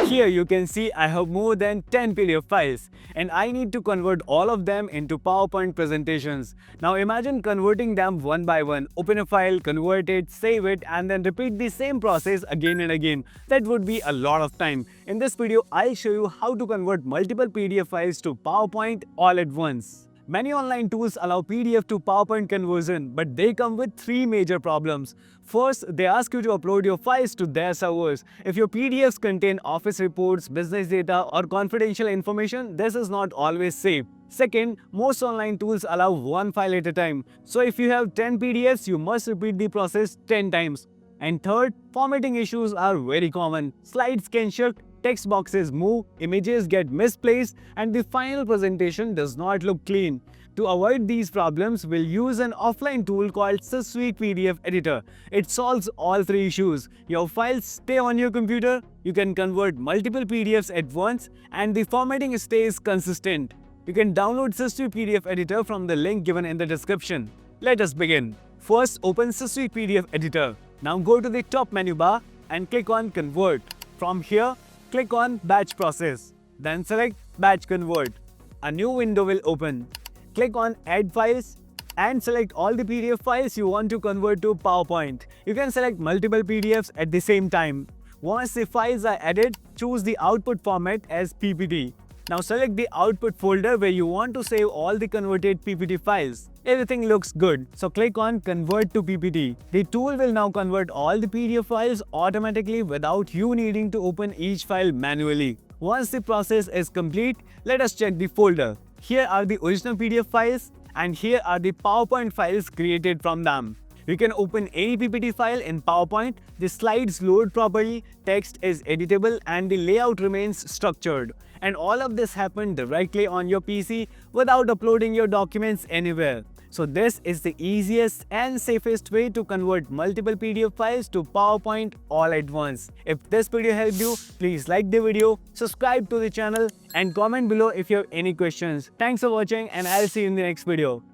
Here you can see I have more than 10 PDF files and I need to convert all of them into PowerPoint presentations. Now imagine converting them one by one. Open a file, convert it, save it, and then repeat the same process again and again. That would be a lot of time. In this video, I'll show you how to convert multiple PDF files to PowerPoint all at once. Many online tools allow PDF to PowerPoint conversion, but they come with three major problems. First, they ask you to upload your files to their servers. If your PDFs contain office reports, business data, or confidential information, this is not always safe. Second, most online tools allow one file at a time. So if you have 10 PDFs, you must repeat the process 10 times. And third, formatting issues are very common. Slides can shift, text boxes move, images get misplaced, and the final presentation does not look clean. To avoid these problems, we'll use an offline tool called Systweak PDF Editor. It solves all three issues. Your files stay on your computer, you can convert multiple PDFs at once, and the formatting stays consistent. You can download Systweak PDF Editor from the link given in the description. Let us begin. First, open Systweak PDF Editor. Now go to the top menu bar and click on Convert. From here, click on Batch Process. Then select Batch Convert. A new window will open. Click on Add Files and select all the PDF files you want to convert to PowerPoint. You can select multiple PDFs at the same time. Once the files are added, choose the output format as PPT. Now select the output folder where you want to save all the converted PPT files. Everything looks good, so click on Convert to PPT. The tool will now convert all the PDF files automatically without you needing to open each file manually. Once the process is complete, let us check the folder. Here are the original PDF files and here are the PowerPoint files created from them. You can open any PPT file in PowerPoint, the slides load properly, text is editable, and the layout remains structured. And all of this happened directly on your PC without uploading your documents anywhere. So this is the easiest and safest way to convert multiple PDF files to PowerPoint all at once. If this video helped you, please like the video, subscribe to the channel, and comment below if you have any questions. Thanks for watching, and I'll see you in the next video.